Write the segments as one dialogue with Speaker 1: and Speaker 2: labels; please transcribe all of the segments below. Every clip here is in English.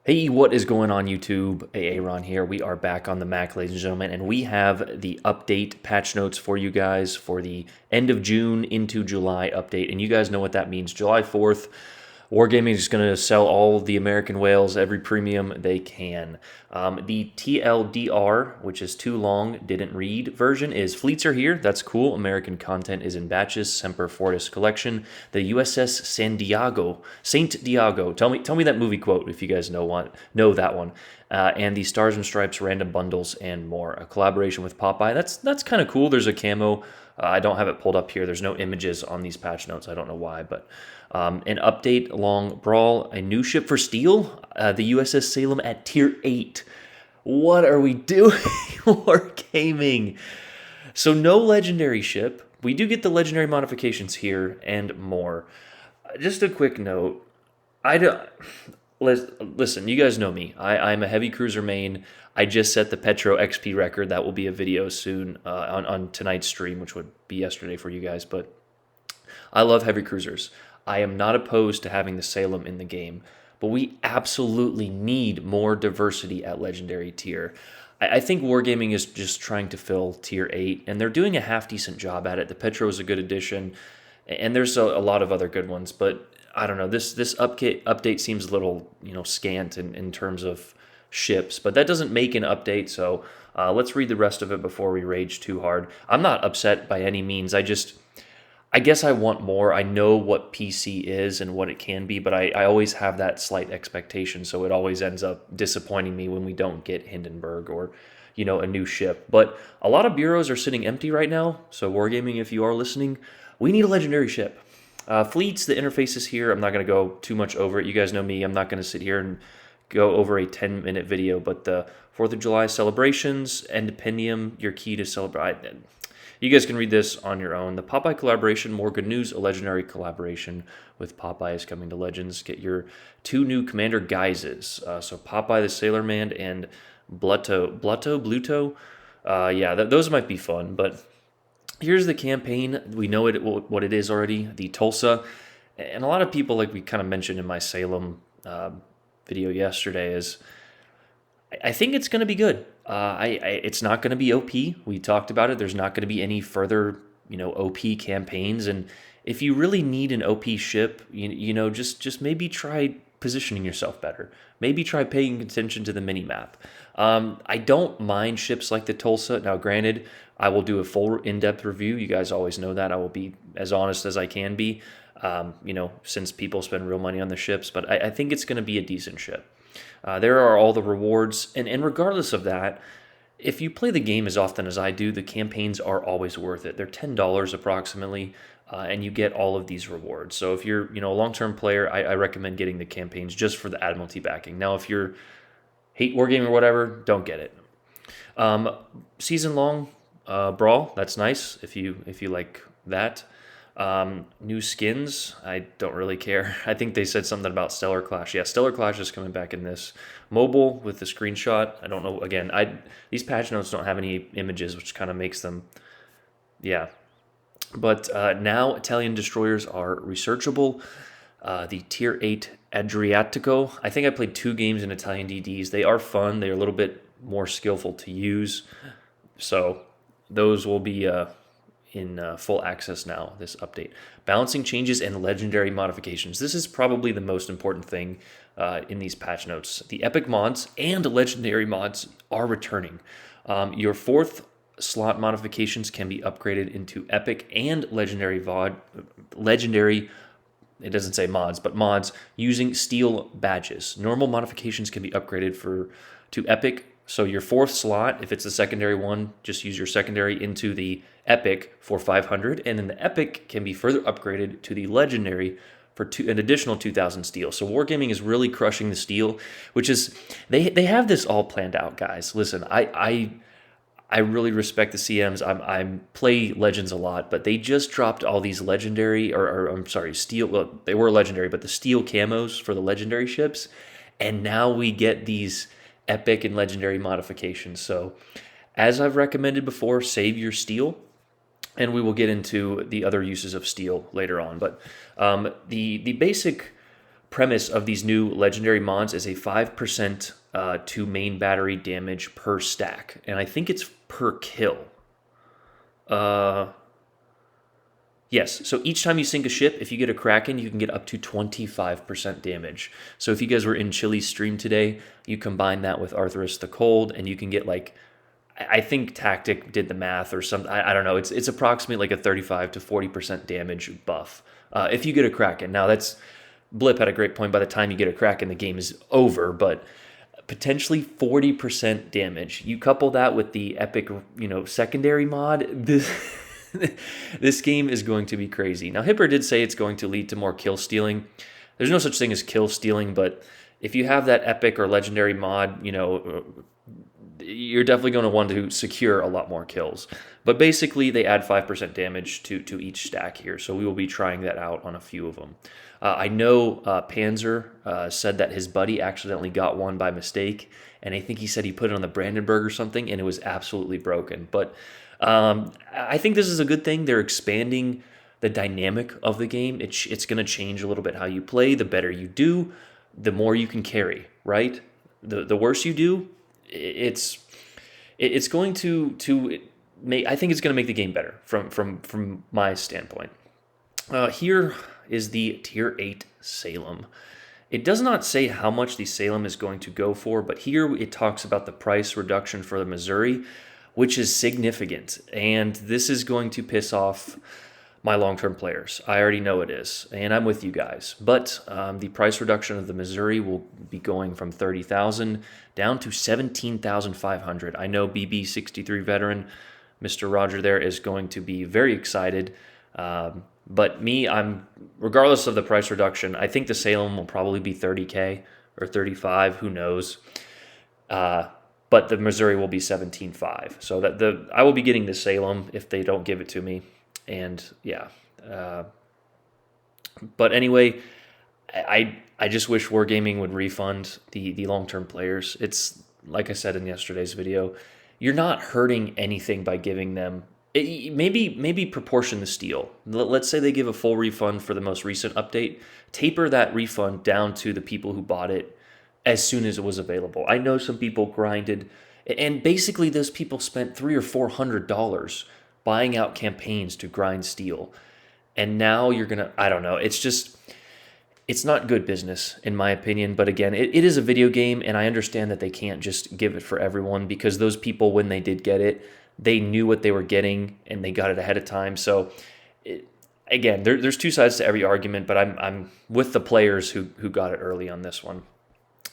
Speaker 1: Hey, what is going on YouTube? Aaron here. We are back on the Mac, ladies and gentlemen, and we have the update patch notes for you guys for the end of June into July update. And you guys know what that means. July 4th, Wargaming is going to sell all the American whales, every premium they can. The TLDR, which is too long, didn't read version, is fleets are here. That's cool. American content is in batches. Semper Fortis collection. The USS San Diego, Saint Diego. Tell me that movie quote if you guys know that one. And the Stars and Stripes random bundles and more. A collaboration with Popeye. That's kind of cool. There's a camo. I don't have it pulled up here. There's no images on these patch notes. I don't know why, but an update along Brawl, a new ship for Steel, the USS Salem at Tier 8. What are we doing? Wargaming. So no legendary ship. We do get the legendary modifications here and more. Just a quick note. I don't... Listen, you guys know me. I'm a heavy cruiser main. I just set the Petro XP record. That will be a video soon on tonight's stream, which would be yesterday for you guys. But I love heavy cruisers. I am not opposed to having the Salem in the game, but we absolutely need more diversity at Legendary tier. I think Wargaming is just trying to fill Tier 8, and they're doing a half-decent job at it. The Petro is a good addition, and there's a lot of other good ones, but I don't know. This update seems a little scant in terms of ships, but that doesn't make an update, so let's read the rest of it before we rage too hard. I'm not upset by any means. I guess I want more. I know what PC is and what it can be, but I always have that slight expectation, so it always ends up disappointing me when we don't get Hindenburg or, a new ship. But a lot of bureaus are sitting empty right now, so Wargaming, if you are listening, we need a legendary ship. Fleets, the interface is here. I'm not going to go too much over it. You guys know me. I'm not going to sit here and go over a 10-minute video, but the 4th of July celebrations, Endipendium, your key to celebrate. You guys can read this on your own. The Popeye collaboration, more good news. A legendary collaboration with Popeye is coming to Legends. Get your 2 new commander guises. So Popeye the Sailor Man and Bluto. Those might be fun. But here's the campaign. We know what it is already. The Tulsa. And a lot of people, like we kind of mentioned in my Salem video yesterday, is I think it's going to be good. It's not going to be OP. We talked about it. There's not going to be any further, OP campaigns. And if you really need an OP ship, just maybe try positioning yourself better. Maybe try paying attention to the mini map. I don't mind ships like the Tulsa. Now, granted, I will do a full in-depth review. You guys always know that. I will be as honest as I can be, since people spend real money on the ships. But I think it's going to be a decent ship. There are all the rewards, and regardless of that, if you play the game as often as I do, the campaigns are always worth it. They're $10 approximately, and you get all of these rewards. So if you're a long-term player, I recommend getting the campaigns just for the Admiralty backing. Now, if you're hate wargaming or whatever, don't get it. Season-long brawl, that's nice if you like that. New skins, I don't really care. I think they said something about Stellar Clash. Yeah, Stellar Clash is coming back in this. Mobile with the screenshot. I don't know. Again, these patch notes don't have any images, which kind of makes them, yeah. But now Italian destroyers are researchable. The Tier 8 Adriatico. I think I played 2 games in Italian DDs. They are fun. They're a little bit more skillful to use. So those will be in full access now, this update. Balancing changes and legendary modifications. This is probably the most important thing in these patch notes. The epic mods and legendary mods are returning. Your 4th slot modifications can be upgraded into epic and legendary it doesn't say mods, but mods using steel badges. Normal modifications can be upgraded to epic. So your 4th slot, if it's the secondary one, just use your secondary into the epic for 500, and then the epic can be further upgraded to the legendary for an additional 2,000 steel. So Wargaming is really crushing the steel, which is they have this all planned out, guys. Listen, I really respect the CMs. I play Legends a lot, but they just dropped all these legendary, or I'm sorry, steel. Well, they were legendary, but the steel camos for the legendary ships, and now we get these epic and legendary modifications. So, as I've recommended before, save your steel, and we will get into the other uses of steel later on. But the basic premise of these new legendary mods is a 5% to main battery damage per stack, and I think it's per kill. Yes, so each time you sink a ship, if you get a Kraken, you can get up to 25% damage. So if you guys were in Chili's stream today, you combine that with Arthurus the Cold, and you can get like, I think Tactic did the math or something. I don't know. It's approximately like a 35 to 40% damage buff if you get a Kraken. Now that's Blip had a great point. By the time you get a Kraken, the game is over, but potentially 40% damage. You couple that with the epic, secondary mod. This game is going to be crazy. Now, Hipper did say it's going to lead to more kill stealing. There's no such thing as kill stealing, but if you have that epic or legendary mod, you're definitely going to want to secure a lot more kills. But basically, they add 5% damage to each stack here, so we will be trying that out on a few of them. I know Panzer said that his buddy accidentally got one by mistake, and I think he said he put it on the Brandenburg or something, and it was absolutely broken. But I think this is a good thing. They're expanding the dynamic of the game. It's going to change a little bit how you play. The better you do, the more you can carry, right? The worse you do, it's going to make. I think it's going to make the game better from my standpoint. Here is the Tier 8 Salem. It does not say how much the Salem is going to go for, but here it talks about the price reduction for the Missouri, which is significant. And this is going to piss off my long-term players. I already know it is, and I'm with you guys. But the price reduction of the Missouri will be going from $30,000 down to $17,500. I know BB63 veteran, Mr. Roger there, is going to be very excited. But me, regardless of the price reduction, I think the Salem will probably be $30K or $35, who knows. But the Missouri will be $17,500. So I will be getting the Salem if they don't give it to me. And yeah. But anyway, I just wish Wargaming would refund the long-term players. It's like I said in yesterday's video, you're not hurting anything by giving them. Maybe proportion the steal. Let's say they give a full refund for the most recent update. Taper that refund down to the people who bought it as soon as it was available. I know some people grinded, and basically those people spent $300 or $400 buying out campaigns to grind steel. And now you're gonna, I don't know, it's not good business in my opinion. But again, it is a video game, and I understand that they can't just give it for everyone, because those people, when they did get it, they knew what they were getting and they got it ahead of time. So again, there's two sides to every argument, but I'm with the players who got it early on this one.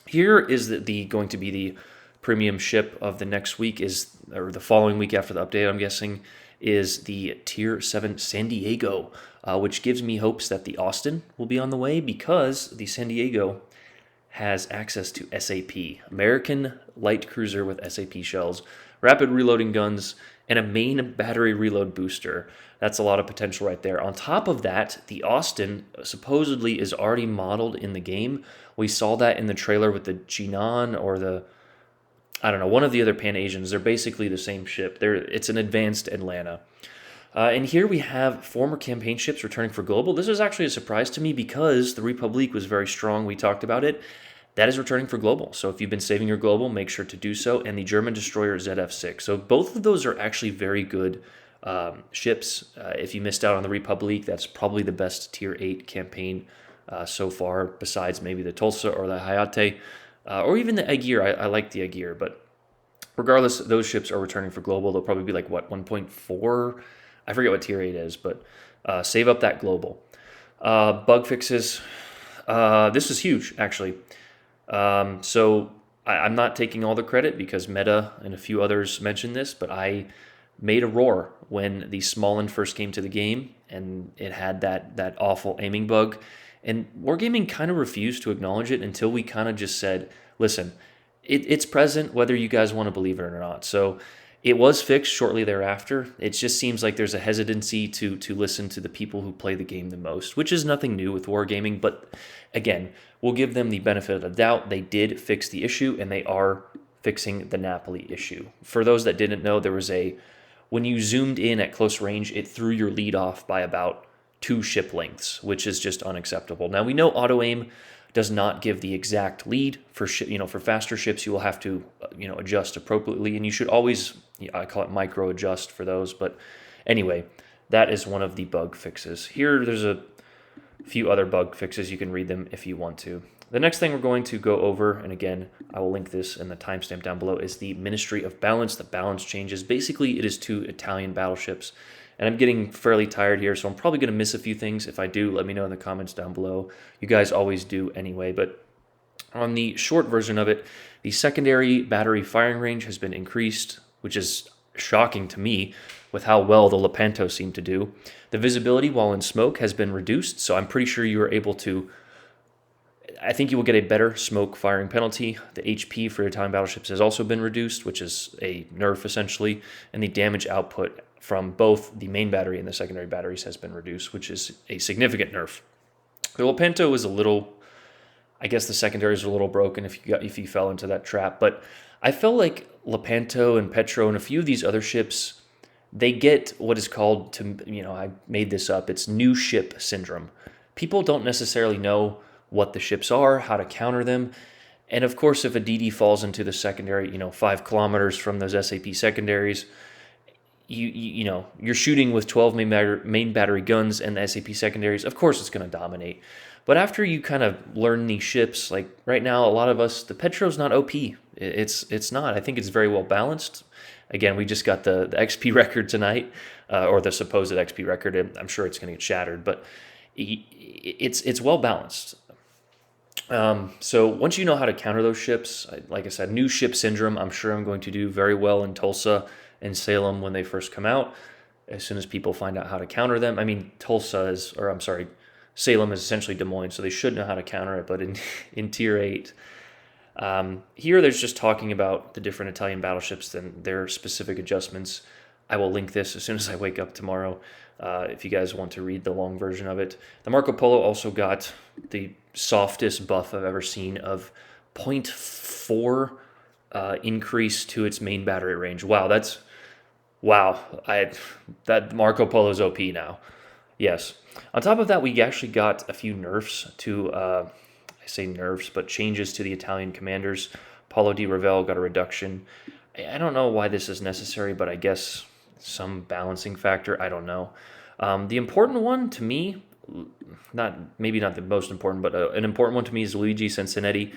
Speaker 1: Here is going to be the premium ship of the next week, or the following week after the update, I'm guessing, is the Tier 7 San Diego, which gives me hopes that the Austin will be on the way, because the San Diego has access to SAP, American Light Cruiser with SAP shells, rapid reloading guns, and a main battery reload booster. That's a lot of potential right there. On top of that, the Austin supposedly is already modeled in the game. We saw that in the trailer with the Jinan or one of the other Pan-Asians. They're basically the same ship. It's an advanced Atlanta. And here we have former campaign ships returning for Global. This is actually a surprise to me, because the Republique was very strong. We talked about it. That is returning for Global. So if you've been saving your Global, make sure to do so. And the German destroyer ZF6. So both of those are actually very good ships. If you missed out on the Republique, that's probably the best Tier 8 campaign so far, besides maybe the Tulsa or the Hayate, or even the Aegir. I like the Aegir, but regardless, those ships are returning for Global. They'll probably be like, 1.4? I forget what Tier 8 is, but save up that Global. Bug fixes. This is huge, actually. So I'm not taking all the credit, because Meta and a few others mentioned this, but I made a roar when the Smolin first came to the game, and it had that awful aiming bug. And Wargaming kind of refused to acknowledge it until we kind of just said, listen, it's present whether you guys want to believe it or not. So it was fixed shortly thereafter. It just seems like there's a hesitancy to listen to the people who play the game the most, which is nothing new with Wargaming. But again, we'll give them the benefit of the doubt. They did fix the issue, and they are fixing the Napoli issue. For those that didn't know, there was when you zoomed in at close range, it threw your lead off by about 2 ship lengths, which is just unacceptable. Now, we know auto-aim does not give the exact lead for for faster ships. You will have to adjust appropriately, and you should always, I call it micro adjust for those. But anyway, that is one of the bug fixes. Here, there's a few other bug fixes. You can read them if you want to. The next thing we're going to go over, and again, I will link this in the timestamp down below, is the Ministry of Balance, the balance changes. Basically, it is 2 Italian battleships, and I'm getting fairly tired here, so I'm probably going to miss a few things. If I do, let me know in the comments down below. You guys always do anyway, but on the short version of it, the secondary battery firing range has been increased, which is shocking to me with how well the Lepanto seemed to do. The visibility while in smoke has been reduced, so I'm pretty sure you are able to, I think you will get a better smoke firing penalty. The HP for Italian battleships has also been reduced, which is a nerf essentially, and the damage output from both the main battery and the secondary batteries has been reduced, which is a significant nerf. The Lepanto is a little, I guess the secondaries are a little broken if you fell into that trap, but I felt like Lepanto and Petro and a few of these other ships, they get what is called, I made this up, it's new ship syndrome. People don't necessarily know what the ships are, how to counter them, and of course if a DD falls into the secondary, 5 kilometers from those SAP secondaries, you're shooting with 12 main battery guns and the SAP secondaries, of course it's going to dominate. But after you kind of learn these ships, like right now, a lot of us, the Petro's not OP. It's not. I think it's very well balanced. Again, we just got the XP record tonight, or the supposed XP record. And I'm sure it's going to get shattered, but it's well balanced. So once you know how to counter those ships, like I said, new ship syndrome, I'm sure I'm going to do very well in Tulsa and Salem when they first come out, as soon as people find out how to counter them. I mean, Salem is essentially Des Moines, so they should know how to counter it, but in Tier 8, here there's just talking about the different Italian battleships and their specific adjustments. I will link this as soon as I wake up tomorrow, if you guys want to read the long version of it. The Marco Polo also got the softest buff I've ever seen of 0.4 increase to its main battery range. Wow, that Marco Polo's OP now. Yes. On top of that, we actually got a few nerfs to, I say nerfs, but changes to the Italian commanders. Paulo di Revel got a reduction. I don't know why this is necessary, but I guess some balancing factor. I don't know. The important one to me, maybe not the most important, but an important one to me is Luigi Sansonetti.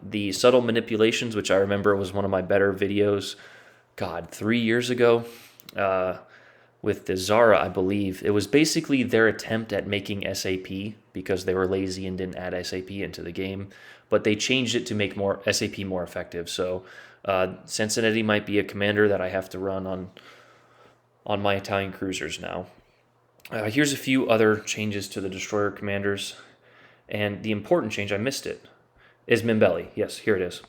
Speaker 1: The subtle manipulations, which I remember was one of my better videos, 3 years ago, with the Zara, I believe. It was basically their attempt at making SAP, because they were lazy and didn't add SAP into the game, but they changed it to make SAP more effective. So Sansonetti might be a commander that I have to run on my Italian cruisers now. Here's a few other changes to the destroyer commanders, and the important change, I missed it, is Membelli. Yes, here it is.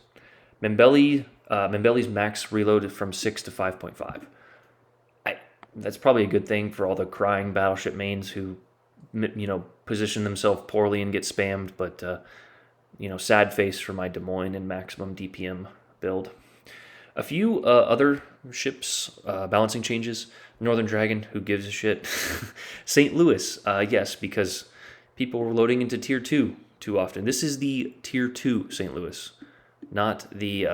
Speaker 1: Membelli's max reload from 6 to 5.5. That's probably a good thing for all the crying battleship mains who, position themselves poorly and get spammed, but, sad face for my Des Moines and maximum DPM build. A few other ships, balancing changes. Northern Dragon, who gives a shit? St. Louis, yes, because people were loading into Tier 2 too often. This is the Tier 2 St. Louis, not the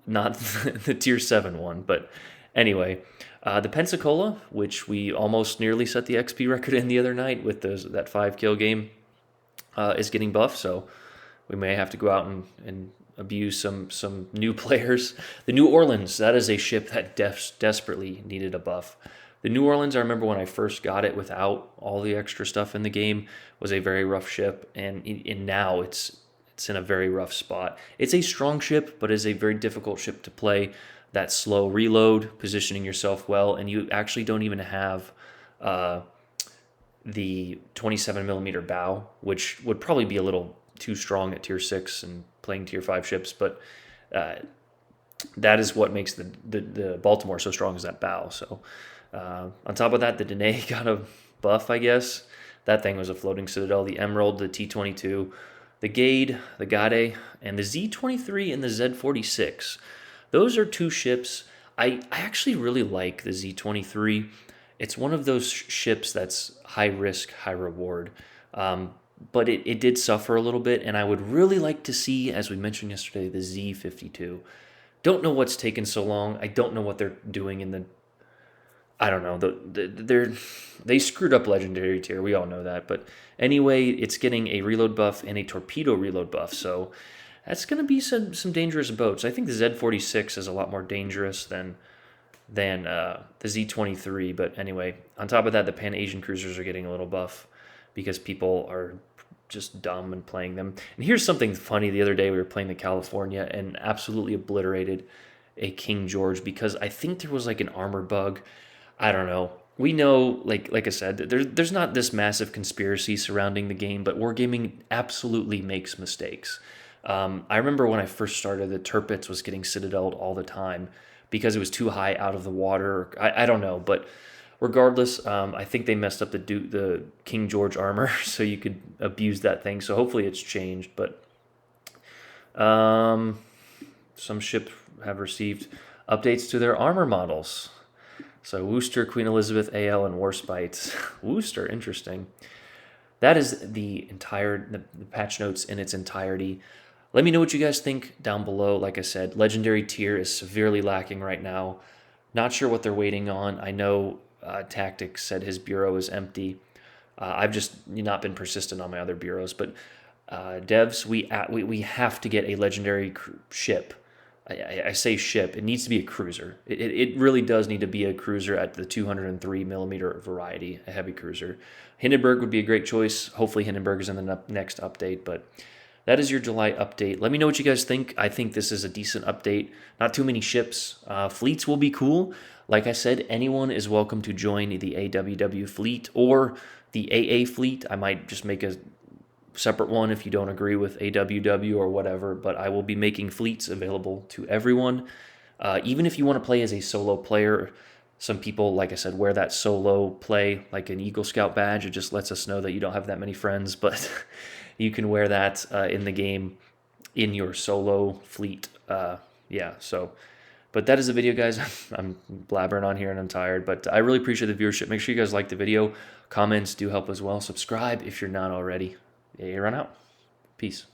Speaker 1: the Tier 7 one, but anyway, the Pensacola, which we almost nearly set the XP record in the other night with that 5-kill game, is getting buffed, so we may have to go out and abuse some new players. The New Orleans, that is a ship that desperately needed a buff. The New Orleans, I remember when I first got it without all the extra stuff in the game, was a very rough ship, and now it's in a very rough spot. It's a strong ship, but is a very difficult ship to play. That slow reload, positioning yourself well, and you actually don't even have the 27mm bow, which would probably be a little too strong at Tier 6 and playing Tier 5 ships, but that is what makes the Baltimore so strong, is that bow. So on top of that, the Danae got a buff, I guess. That thing was a floating citadel. The Emerald, the T-22, the Gade, the Gade, and the Z-23 and the Z-46. Those are two ships. I actually really like the Z-23. It's one of those ships that's high risk, high reward. but it did suffer a little bit, and I would really like to see, as we mentioned yesterday, the Z52. Don't know what's taken so long. I don't know what they're doing in the. I don't know. They screwed up legendary tier. We all know that. But anyway, it's getting a reload buff and a torpedo reload buff. So that's going to be some dangerous boats. I think the Z46 is a lot more dangerous than the Z23. But anyway, on top of that, the Pan Asian cruisers are getting a little buff because people are just dumb and playing them. And here's something funny. The other day we were playing the California and absolutely obliterated a King George because I think there was like an armor bug. I don't know. We know, like I said, there's not this massive conspiracy surrounding the game, but wargaming absolutely makes mistakes. I remember when I first started, the Tirpitz was getting citadeled all the time because it was too high out of the water. I don't know, but regardless, I think they messed up the King George armor, so you could abuse that thing. So hopefully it's changed. But some ships have received updates to their armor models. So Worcester, Queen Elizabeth, AL, and Warspite. Worcester, interesting. That is the patch notes in its entirety. Let me know what you guys think down below. Like I said, legendary tier is severely lacking right now. Not sure what they're waiting on. I know Tactics said his bureau is empty. I've just not been persistent on my other bureaus, but devs, we have to get a legendary ship. I say ship. It needs to be a cruiser. It really does need to be a cruiser at the 203 millimeter variety, a heavy cruiser. Hindenburg would be a great choice. Hopefully Hindenburg is in the next update, but that is your July update. Let me know what you guys think. I think this is a decent update. Not too many ships. Fleets will be cool. Like I said, anyone is welcome to join the AWW fleet or the AA fleet. I might just make a separate one if you don't agree with AWW or whatever, but I will be making fleets available to everyone. Even if you want to play as a solo player, some people, like I said, wear that solo play like an Eagle Scout badge. It just lets us know that you don't have that many friends, but you can wear that in the game in your solo fleet. But that is the video, guys. I'm blabbering on here and I'm tired, but I really appreciate the viewership. Make sure you guys like the video. Comments do help as well. Subscribe if you're not already. Yeah, run out. Peace.